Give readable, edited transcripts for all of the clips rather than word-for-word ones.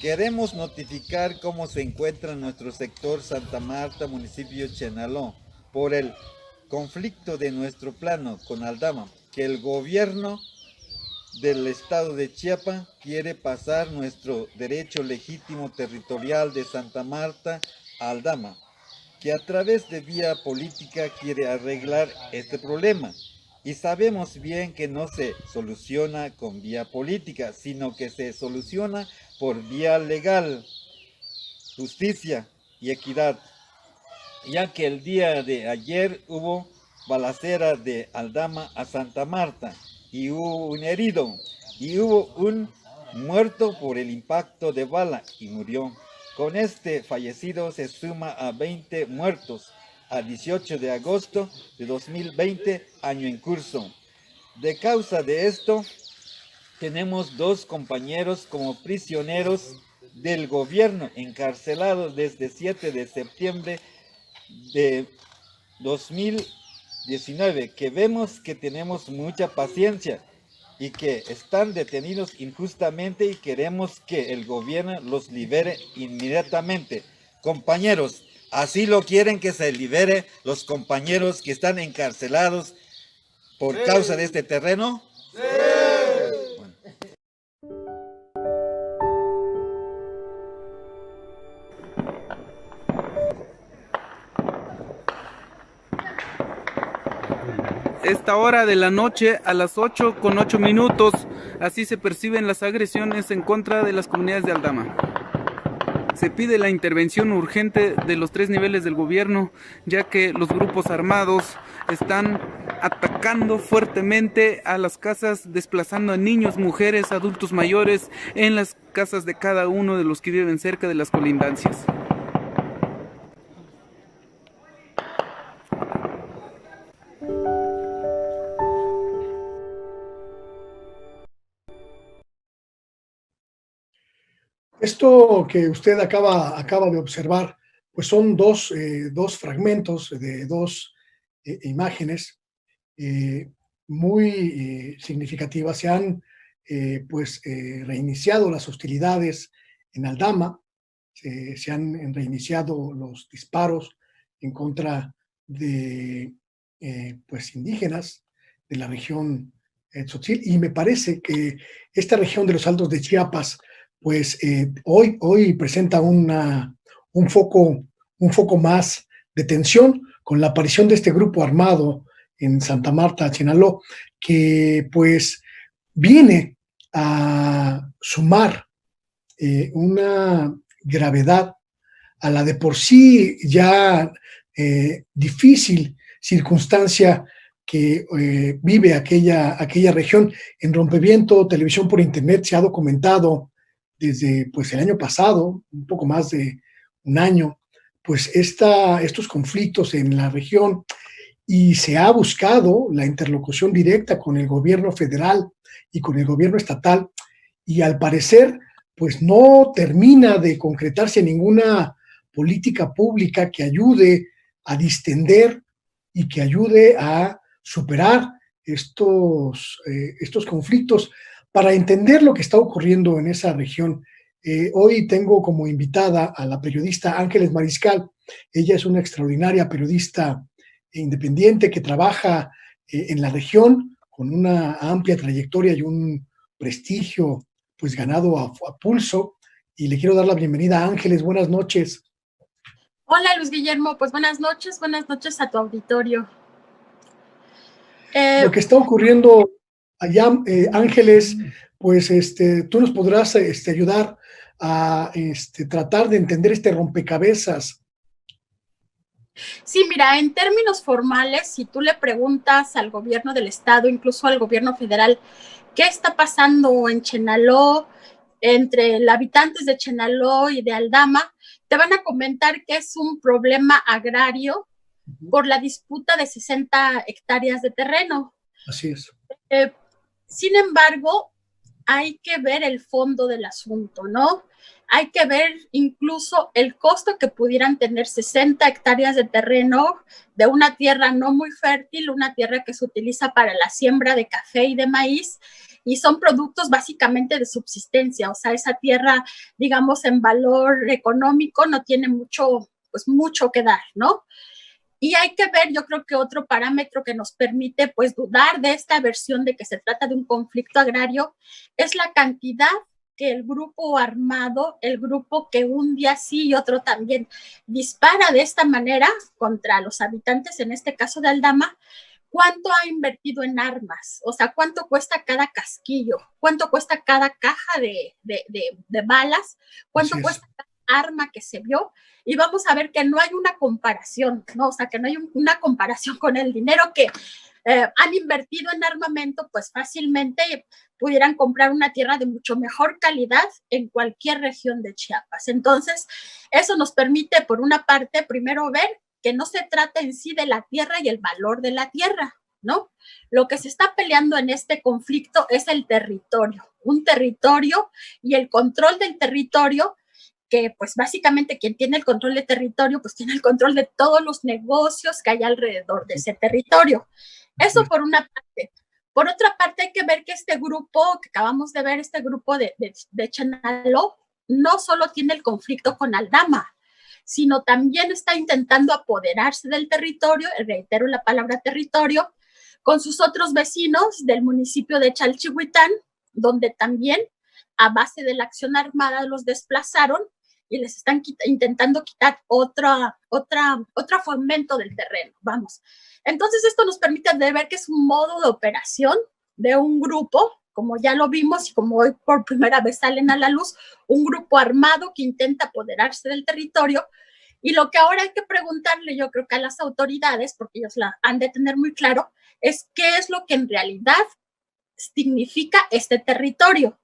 Queremos notificar cómo se encuentra nuestro sector Santa Marta, municipio Chenaló, por el conflicto de nuestro plano con Aldama, que el gobierno del estado de Chiapas quiere pasar nuestro derecho legítimo territorial de Santa Marta a Aldama, que a través de vía política quiere arreglar este problema. Y sabemos bien que no se soluciona con vía política, sino que se soluciona por vía legal, justicia y equidad, ya que el día de ayer hubo balacera de Aldama a Santa Marta y hubo un herido y hubo un muerto por el impacto de bala y murió. Con este fallecido se suma a 20 muertos a 18 de agosto de 2020, año en curso. De causa de esto, tenemos dos compañeros como prisioneros del gobierno encarcelados desde 7 de septiembre de 2019, que vemos que tenemos mucha paciencia y que están detenidos injustamente y queremos que el gobierno los libere inmediatamente. Compañeros, ¿así lo quieren que se libere los compañeros que están encarcelados por causa de este terreno? Esta hora de la noche a las 8:08, así se perciben las agresiones en contra de las comunidades de Aldama. Se pide la intervención urgente de los tres niveles del gobierno, ya que los grupos armados están atacando fuertemente a las casas, desplazando a niños, mujeres, adultos mayores en las casas de cada uno de los que viven cerca de las colindancias. Esto que usted acaba de observar, pues son dos fragmentos de dos imágenes eh, muy significativas. Se han reiniciado las hostilidades en Aldama, se han reiniciado los disparos en contra de indígenas de la región Tzotzil, y me parece que esta región de los Altos de Chiapas hoy presenta un foco más de tensión con la aparición de este grupo armado en Santa Marta, Chenaló, que pues viene a sumar una gravedad a la de por sí ya difícil circunstancia que vive aquella región. En Rompeviento, Televisión por Internet, se ha documentado desde el año pasado, un poco más de un año, estos conflictos en la región, y se ha buscado la interlocución directa con el gobierno federal y con el gobierno estatal, y al parecer no termina de concretarse ninguna política pública que ayude a distender y que ayude a superar estos conflictos. Para entender lo que está ocurriendo en esa región, hoy tengo como invitada a la periodista Ángeles Mariscal. Ella es una extraordinaria periodista independiente que trabaja en la región con una amplia trayectoria y un prestigio ganado a pulso, y le quiero dar la bienvenida a Ángeles. Buenas noches. Hola, Luis Guillermo, pues buenas noches a tu auditorio. Lo que está ocurriendo allá, Ángeles, tú nos podrás ayudar a tratar de entender este rompecabezas. Sí, mira, en términos formales, si tú le preguntas al gobierno del estado, incluso al gobierno federal, ¿qué está pasando en Chenaló, entre los habitantes de Chenaló y de Aldama? Te van a comentar que es un problema agrario por la disputa de 60 hectáreas de terreno. Así es. Sin embargo, hay que ver el fondo del asunto, ¿no? hay que ver incluso el costo que pudieran tener 60 hectáreas de terreno de una tierra no muy fértil, una tierra que se utiliza para la siembra de café y de maíz, y son productos básicamente de subsistencia, o sea, esa tierra, digamos, en valor económico no tiene mucho, pues mucho que dar, ¿no? Y hay que ver, yo creo que otro parámetro que nos permite pues dudar de esta versión de que se trata de un conflicto agrario es la cantidad que el grupo armado, el grupo que un día sí y otro también dispara de esta manera contra los habitantes, en este caso de Aldama, cuánto ha invertido en armas, o sea, cuánto cuesta cada casquillo, cuánto cuesta cada caja de balas, cuánto cuesta cada arma que se vio, y vamos a ver que no hay una comparación, ¿no? O sea, que no hay una comparación con el dinero que han invertido en armamento, pues fácilmente pudieran comprar una tierra de mucho mejor calidad en cualquier región de Chiapas. Entonces, eso nos permite, por una parte, primero ver que no se trata en sí de la tierra y el valor de la tierra, ¿no? Lo que se está peleando en este conflicto es el territorio, un territorio y el control del territorio, que pues básicamente quien tiene el control de territorio, pues tiene el control de todos los negocios que hay alrededor de ese territorio. Eso por una parte. Por otra parte, hay que ver que este grupo, que acabamos de ver, este grupo de Chenaló, no solo tiene el conflicto con Aldama, sino también está intentando apoderarse del territorio, reitero la palabra territorio, con sus otros vecinos del municipio de Chalchihuitán, donde también a base de la acción armada los desplazaron y les están intentando quitar otro fomento del terreno, vamos. Entonces esto nos permite ver que es un modo de operación de un grupo, como ya lo vimos y como hoy por primera vez salen a la luz, un grupo armado que intenta apoderarse del territorio. Y lo que ahora hay que preguntarle, yo creo que a las autoridades, porque ellos la han de tener muy claro, es qué es lo que en realidad significa este territorio,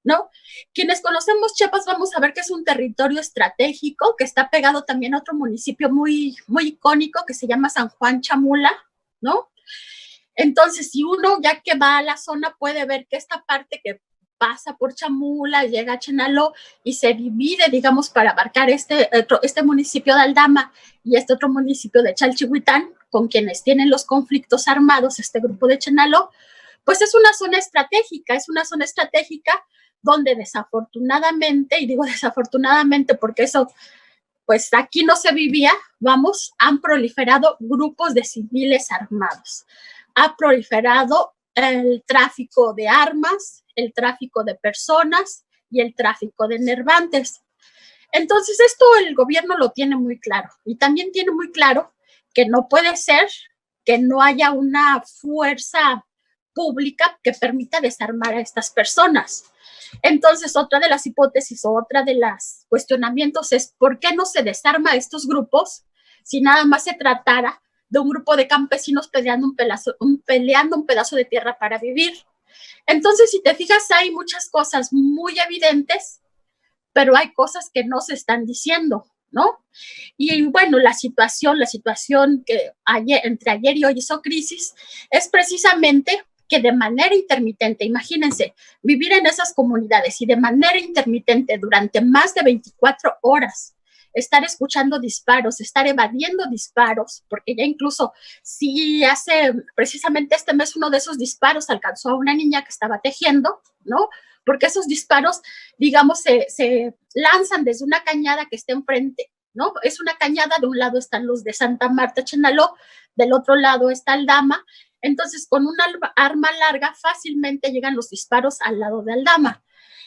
¿no? Quienes conocemos Chiapas vamos a ver que es un territorio estratégico que está pegado también a otro municipio muy, muy icónico que se llama San Juan Chamula, ¿no? Entonces, si uno ya que va a la zona puede ver que esta parte que pasa por Chamula, llega a Chenaló y se divide, digamos, para abarcar este municipio de Aldama y este otro municipio de Chalchihuitán, con quienes tienen los conflictos armados, este grupo de Chenaló, pues es una zona estratégica donde desafortunadamente, y digo desafortunadamente porque eso, pues aquí no se vivía, vamos, han proliferado grupos de civiles armados. Ha proliferado el tráfico de armas, el tráfico de personas y el tráfico de enervantes. Entonces esto el gobierno lo tiene muy claro y también tiene muy claro que no puede ser que no haya una fuerza pública que permita desarmar a estas personas. Entonces, otra de las hipótesis o otra de los cuestionamientos es ¿por qué no se desarma a estos grupos si nada más se tratara de un grupo de campesinos peleando un pedazo de tierra para vivir? Entonces, si te fijas, hay muchas cosas muy evidentes, pero hay cosas que no se están diciendo, ¿no? Y bueno, la situación que entre ayer y hoy hizo crisis es precisamente que de manera intermitente, imagínense, vivir en esas comunidades y de manera intermitente durante más de 24 horas, estar escuchando disparos, estar evadiendo disparos, porque ya incluso si hace precisamente este mes uno de esos disparos alcanzó a una niña que estaba tejiendo, ¿no? Porque esos disparos, digamos, se lanzan desde una cañada que está enfrente, ¿no? Es una cañada, de un lado están los de Santa Marta, Chenaló, del otro lado está Aldama. Entonces, con una arma larga fácilmente llegan los disparos al lado de Aldama.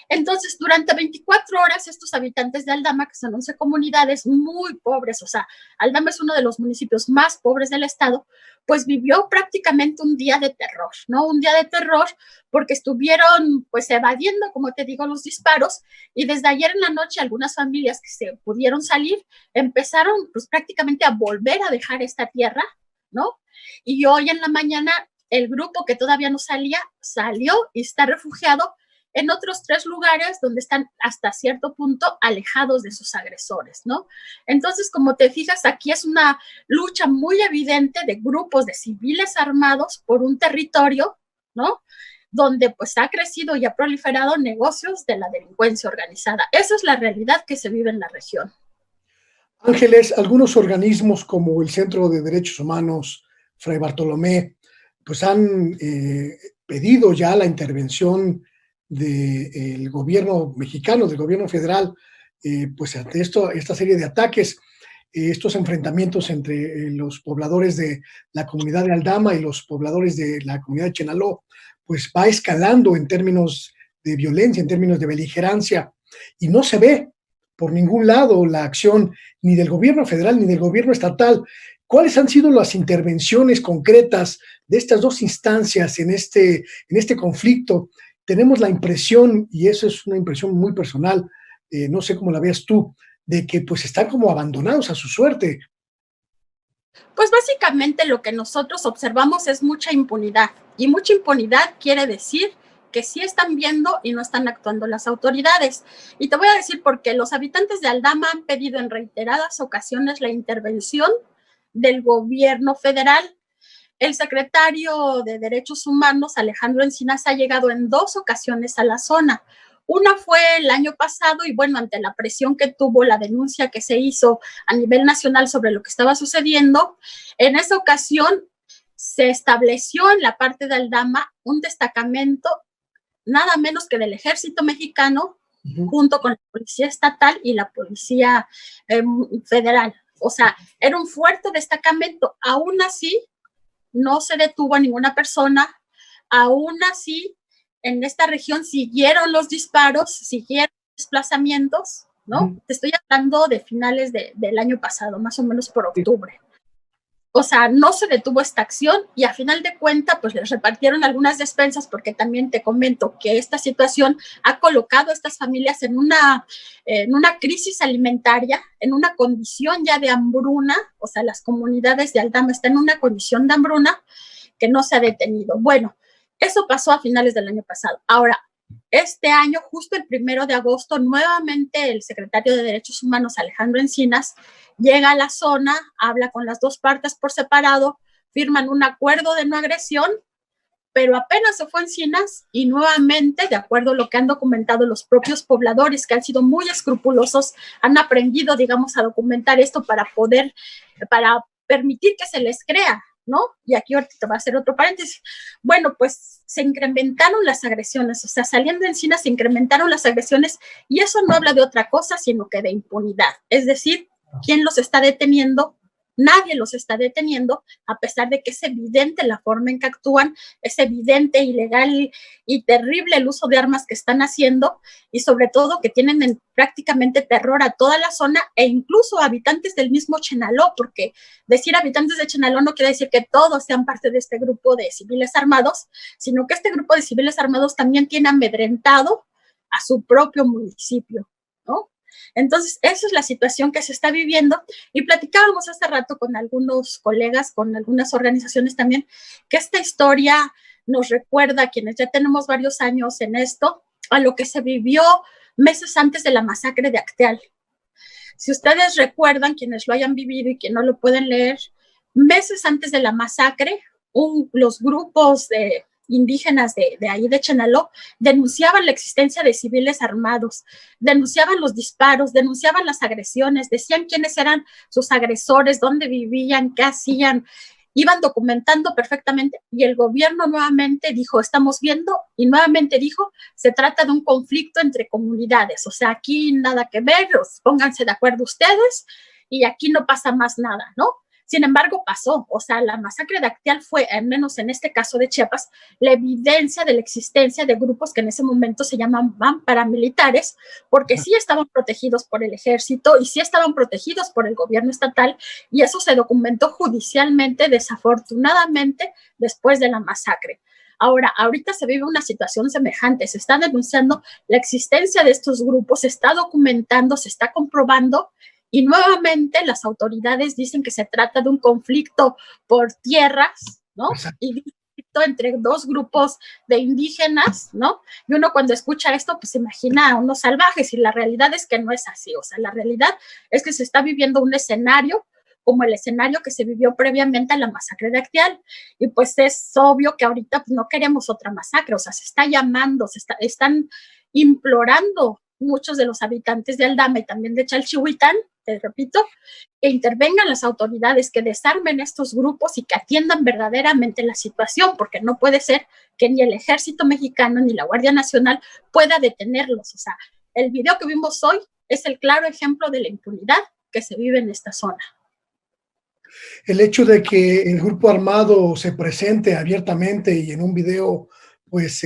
Entonces, durante 24 horas, estos habitantes de Aldama, que son 11 comunidades muy pobres, o sea, Aldama es uno de los municipios más pobres del estado, pues vivió prácticamente un día de terror, ¿no? Un día de terror porque estuvieron, pues, evadiendo, como te digo, los disparos, y desde ayer en la noche algunas familias que se pudieron salir empezaron, pues, prácticamente a volver a dejar esta tierra, ¿no? Y hoy en la mañana el grupo que todavía no salió y está refugiado en otros 3 lugares donde están hasta cierto punto alejados de sus agresores, ¿no? Entonces, como te fijas, aquí es una lucha muy evidente de grupos de civiles armados por un territorio, ¿no? donde pues ha crecido y ha proliferado negocios de la delincuencia organizada. Esa es la realidad que se vive en la región. Ángeles, algunos organismos como el Centro de Derechos Humanos Fray Bartolomé, pues han pedido ya la intervención del gobierno mexicano, del gobierno federal, pues ante esta serie de ataques, estos enfrentamientos entre los pobladores de la comunidad de Aldama y los pobladores de la comunidad de Chenaló, pues va escalando en términos de violencia, en términos de beligerancia, y no se ve por ningún lado la acción ni del gobierno federal ni del gobierno estatal. ¿Cuáles han sido las intervenciones concretas de estas dos instancias en este conflicto? Tenemos la impresión, y eso es una impresión muy personal, no sé cómo la veas tú, de que pues están como abandonados a su suerte. Pues básicamente lo que nosotros observamos es mucha impunidad, y mucha impunidad quiere decir que sí están viendo y no están actuando las autoridades. Y te voy a decir por qué. Los habitantes de Aldama han pedido en reiteradas ocasiones la intervención del gobierno federal. El secretario de Derechos Humanos, Alejandro Encinas, ha llegado en 2 ocasiones a la zona. Una fue el año pasado y bueno, ante la presión que tuvo la denuncia que se hizo a nivel nacional sobre lo que estaba sucediendo, en esa ocasión se estableció en la parte de Aldama un destacamento nada menos que del ejército mexicano, junto con la policía estatal y la policía federal. O sea, era un fuerte destacamento. Aún así, no se detuvo a ninguna persona. Aún así, en esta región siguieron los disparos, siguieron desplazamientos, ¿no? Te estoy hablando de finales del año pasado, más o menos por octubre. O sea, no se detuvo esta acción y a final de cuentas, pues les repartieron algunas despensas, porque también te comento que esta situación ha colocado a estas familias en una crisis alimentaria, en una condición ya de hambruna. O sea, las comunidades de Aldama están en una condición de hambruna que no se ha detenido. Bueno, eso pasó a finales del año pasado. Ahora, este año, justo el 1 de agosto, nuevamente el secretario de Derechos Humanos, Alejandro Encinas, llega a la zona, habla con las dos partes por separado, firman un acuerdo de no agresión, pero apenas se fue Encinas y nuevamente, de acuerdo a lo que han documentado los propios pobladores, que han sido muy escrupulosos, han aprendido, digamos, a documentar esto para permitir que se les crea, ¿no? Y aquí ahorita va a hacer otro paréntesis. Bueno, pues se incrementaron las agresiones, o sea, saliendo de Encinas se incrementaron las agresiones, y eso no habla de otra cosa, sino que de impunidad. Es decir, ¿quién los está deteniendo? Nadie los está deteniendo, a pesar de que es evidente la forma en que actúan, es evidente, ilegal y terrible el uso de armas que están haciendo, y sobre todo que tienen prácticamente terror a toda la zona e incluso a habitantes del mismo Chenaló, porque decir habitantes de Chenaló no quiere decir que todos sean parte de este grupo de civiles armados, sino que este grupo de civiles armados también tiene amedrentado a su propio municipio, ¿no? Entonces, esa es la situación que se está viviendo, y platicábamos hace rato con algunos colegas, con algunas organizaciones también, que esta historia nos recuerda, a quienes ya tenemos varios años en esto, a lo que se vivió meses antes de la masacre de Acteal. Si ustedes recuerdan, quienes lo hayan vivido y quienes no lo pueden leer, meses antes de la masacre, los grupos de indígenas de ahí de Chenaló denunciaban la existencia de civiles armados, denunciaban los disparos, denunciaban las agresiones, decían quiénes eran sus agresores, dónde vivían, qué hacían, iban documentando perfectamente, y el gobierno nuevamente dijo, estamos viendo, y nuevamente dijo, se trata de un conflicto entre comunidades, o sea, aquí nada que ver, pónganse de acuerdo ustedes, y aquí no pasa más nada, ¿no? Sin embargo, pasó. O sea, la masacre de Acteal fue, al menos en este caso de Chiapas, la evidencia de la existencia de grupos que en ese momento se llamaban paramilitares, porque sí estaban protegidos por el ejército y sí estaban protegidos por el gobierno estatal, y eso se documentó judicialmente, desafortunadamente, después de la masacre. Ahora, ahorita se vive una situación semejante, se está denunciando la existencia de estos grupos, se está documentando, se está comprobando, y nuevamente las autoridades dicen que se trata de un conflicto por tierras, ¿no? Y entre dos grupos de indígenas, ¿no? Y uno cuando escucha esto, pues se imagina a unos salvajes, y la realidad es que no es así. O sea, la realidad es que se está viviendo un escenario como el escenario que se vivió previamente a la masacre de Acteal. Y pues es obvio que ahorita pues, no queremos otra masacre, o sea, se está llamando, están implorando muchos de los habitantes de Aldama y también de Chalchihuitán, te repito, que intervengan las autoridades, que desarmen estos grupos y que atiendan verdaderamente la situación, porque no puede ser que ni el Ejército Mexicano ni la Guardia Nacional pueda detenerlos. O sea, el video que vimos hoy es el claro ejemplo de la impunidad que se vive en esta zona. El hecho de que el grupo armado se presente abiertamente y en un video, pues,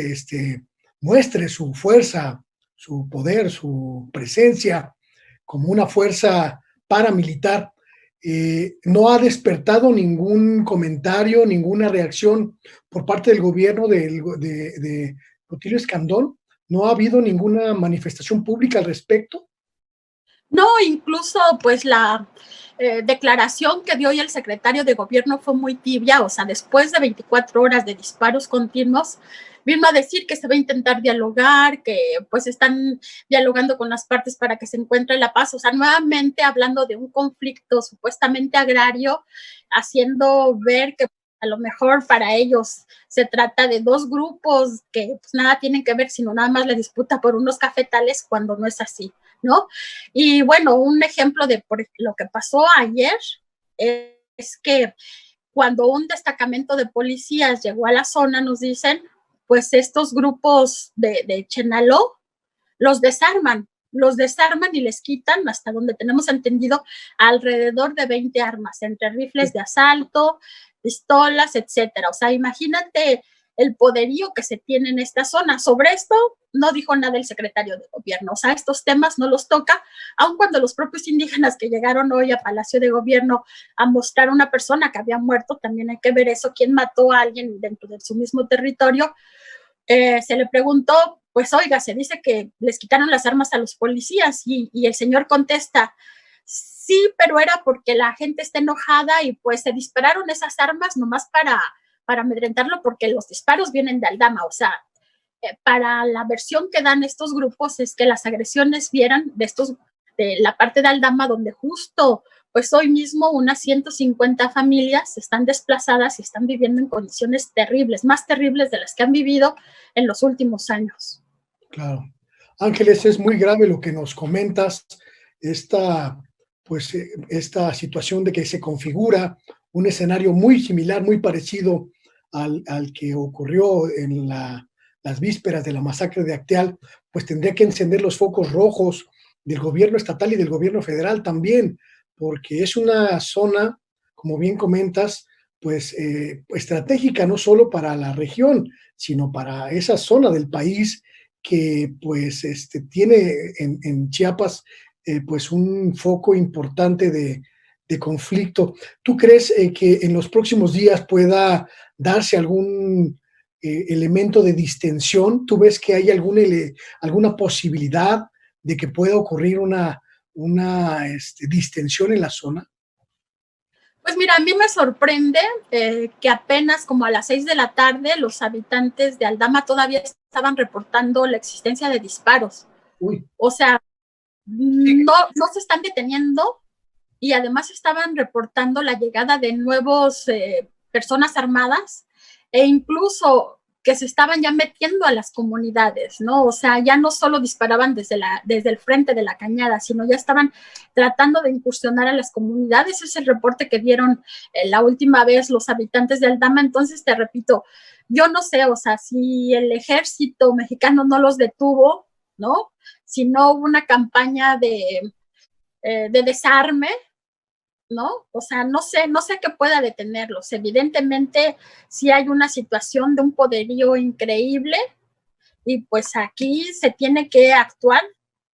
muestre su fuerza, su poder, su presencia como una fuerza paramilitar, no ha despertado ningún comentario, ninguna reacción por parte del gobierno de Rutilio Escandón. ¿No ha habido ninguna manifestación pública al respecto? No, incluso pues la declaración que dio hoy el secretario de gobierno fue muy tibia, o sea, después de 24 horas de disparos continuos, vino a decir que se va a intentar dialogar, que pues están dialogando con las partes para que se encuentre la paz, o sea, nuevamente hablando de un conflicto supuestamente agrario, haciendo ver que a lo mejor para ellos se trata de dos grupos que pues nada tienen que ver, sino nada más la disputa por unos cafetales, cuando no es así, ¿no? Y bueno, un ejemplo de lo que pasó ayer es que cuando un destacamento de policías llegó a la zona, nos dicen, pues estos grupos de Chenaló los desarman y les quitan, hasta donde tenemos entendido, alrededor de 20 armas, entre rifles de asalto, pistolas, etcétera. O sea, imagínate el poderío que se tiene en esta zona. Sobre esto no dijo nada el secretario de gobierno, o sea, estos temas no los toca, aun cuando los propios indígenas que llegaron hoy a Palacio de Gobierno a mostrar a una persona que había muerto, también hay que ver eso, quién mató a alguien dentro de su mismo territorio, se le preguntó, pues oiga, se dice que les quitaron las armas a los policías y el señor contesta, sí, pero era porque la gente está enojada y pues se dispararon esas armas nomás para amedrentarlo, porque los disparos vienen de Aldama. O sea, para la versión que dan estos grupos es que las agresiones vieran de la parte de Aldama, donde justo pues hoy mismo unas 150 familias están desplazadas y están viviendo en condiciones terribles, más terribles de las que han vivido en los últimos años. Claro. Ángeles, es muy grave lo que nos comentas, esta situación de que se configura un escenario muy similar, muy parecido al que ocurrió en las vísperas de la masacre de Acteal, pues tendría que encender los focos rojos del gobierno estatal y del gobierno federal también, porque es una zona, como bien comentas, pues estratégica no solo para la región, sino para esa zona del país que pues tiene en Chiapas pues un foco importante de conflicto. ¿Tú crees que en los próximos días pueda darse algún elemento de distensión? ¿Tú ves que hay alguna posibilidad de que pueda ocurrir una distensión en la zona? Pues mira, a mí me sorprende que apenas como a las 6 de la tarde los habitantes de Aldama todavía estaban reportando la existencia de disparos. Uy. O sea, no se están deteniendo y además estaban reportando la llegada de nuevos personas armadas e incluso que se estaban ya metiendo a las comunidades, ¿no? O sea, ya no solo disparaban desde el frente de la cañada, sino ya estaban tratando de incursionar a las comunidades. Ese es el reporte que dieron la última vez los habitantes de Aldama. Entonces, te repito, yo no sé, o sea, si el ejército mexicano no los detuvo, ¿no? Si no hubo una campaña de desarme, ¿no? O sea, no sé qué pueda detenerlos. Evidentemente, sí hay una situación de un poderío increíble y pues aquí se tiene que actuar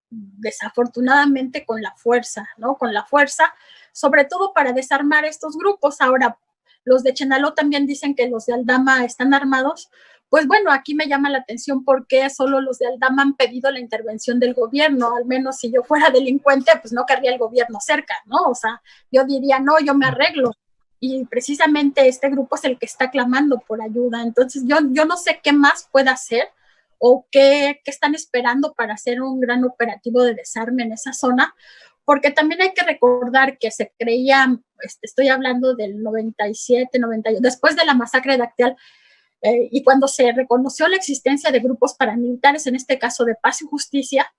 desafortunadamente con la fuerza, ¿no? Con la fuerza, sobre todo para desarmar estos grupos. Ahora, los de Chenaló también dicen que los de Aldama están armados. Pues bueno, aquí me llama la atención porque solo los de Aldama han pedido la intervención del gobierno. Al menos si yo fuera delincuente, pues no querría el gobierno cerca, ¿no? O sea, yo diría, no, yo me arreglo. Y precisamente este grupo es el que está clamando por ayuda. Entonces, yo no sé qué más pueda hacer o qué están esperando para hacer un gran operativo de desarme en esa zona, porque también hay que recordar que se creía, estoy hablando del 97, 98, después de la masacre de Acteal, y cuando se reconoció la existencia de grupos paramilitares, en este caso de Paz y Justicia,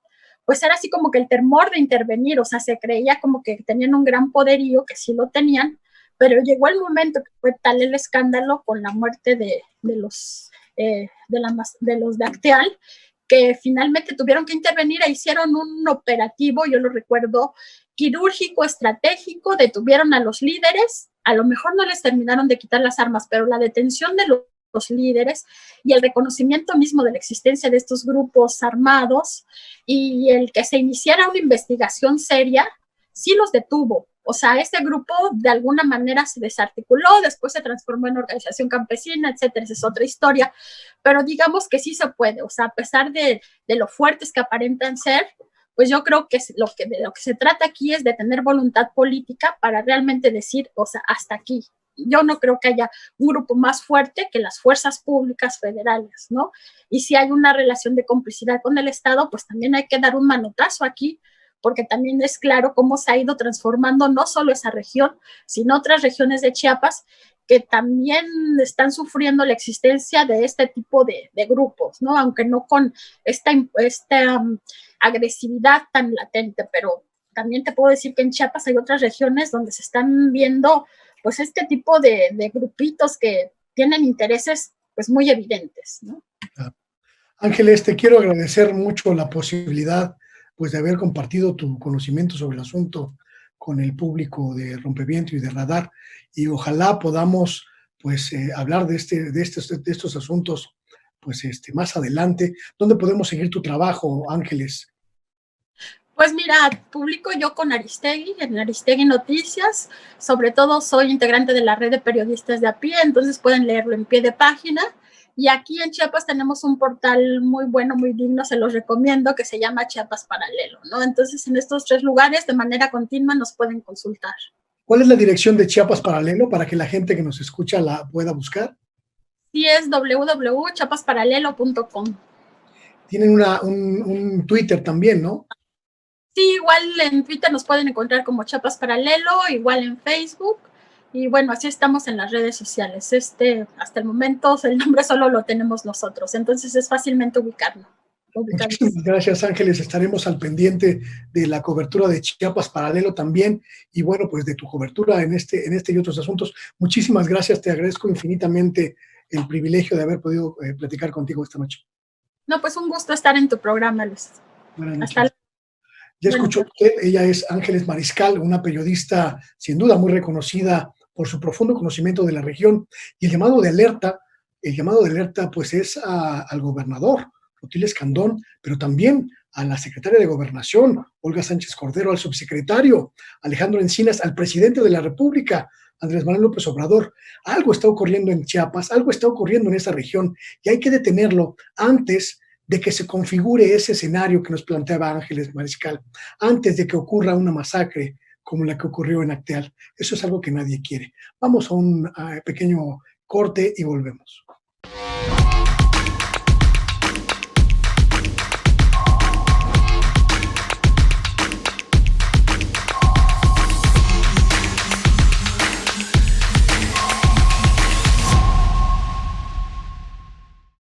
pues era así como que el temor de intervenir, o sea, se creía como que tenían un gran poderío, que sí lo tenían, pero llegó el momento que fue tal el escándalo con la muerte de los de Acteal, que finalmente tuvieron que intervenir e hicieron un operativo, yo lo recuerdo, quirúrgico, estratégico, detuvieron a los líderes, a lo mejor no les terminaron de quitar las armas, pero la detención de los líderes y el reconocimiento mismo de la existencia de estos grupos armados y el que se iniciara una investigación seria, sí los detuvo. O sea, ese grupo de alguna manera se desarticuló, después se transformó en organización campesina, etcétera, esa es otra historia, pero digamos que sí se puede, o sea, a pesar de lo fuertes que aparentan ser, pues yo creo que de lo que se trata aquí es de tener voluntad política para realmente decir, o sea, hasta aquí. Yo no creo que haya un grupo más fuerte que las fuerzas públicas federales, ¿no? Y si hay una relación de complicidad con el Estado, pues también hay que dar un manotazo aquí, porque también es claro cómo se ha ido transformando no solo esa región, sino otras regiones de Chiapas que también están sufriendo la existencia de este tipo de grupos, ¿no? Aunque no con esta agresividad tan latente, pero también te puedo decir que en Chiapas hay otras regiones donde se están viendo pues este tipo de grupitos que tienen intereses pues muy evidentes, ¿no? Ángeles, te quiero agradecer mucho la posibilidad pues de haber compartido tu conocimiento sobre el asunto con el público de Rompeviento y de Radar, y ojalá podamos pues hablar de estos asuntos pues más adelante. ¿Dónde podemos seguir tu trabajo, Ángeles? Pues mira, publico yo con Aristegui, en Aristegui Noticias, sobre todo soy integrante de la red de periodistas de a pie, entonces pueden leerlo en pie de página. Y aquí en Chiapas tenemos un portal muy bueno, muy digno, se los recomiendo, que se llama Chiapas Paralelo, ¿no? Entonces en estos 3 lugares de manera continua nos pueden consultar. ¿Cuál es la dirección de Chiapas Paralelo para que la gente que nos escucha la pueda buscar? Sí, es www.chiapasparalelo.com. Tienen un Twitter también, ¿no? Sí, igual en Twitter nos pueden encontrar como Chiapas Paralelo, igual en Facebook. Y bueno, así estamos en las redes sociales. Hasta el momento el nombre solo lo tenemos nosotros, entonces es fácilmente ubicarlo. Muchísimas gracias, Ángeles. Estaremos al pendiente de la cobertura de Chiapas Paralelo también, y bueno, pues de tu cobertura en este y otros asuntos. Muchísimas gracias, te agradezco infinitamente el privilegio de haber podido platicar contigo esta noche. No, pues un gusto estar en tu programa, Luis. Buenas noches. Hasta Ya escuchó usted, ella es Ángeles Mariscal, una periodista sin duda muy reconocida por su profundo conocimiento de la región, y el llamado de alerta pues es al gobernador Rutilio Escandón, pero también a la secretaria de Gobernación, Olga Sánchez Cordero, al subsecretario Alejandro Encinas, al presidente de la República, Andrés Manuel López Obrador. Algo está ocurriendo en Chiapas, algo está ocurriendo en esa región, y hay que detenerlo antes de que se configure ese escenario que nos planteaba Ángeles Mariscal, antes de que ocurra una masacre como la que ocurrió en Acteal. Eso es algo que nadie quiere. Vamos a un pequeño corte y volvemos.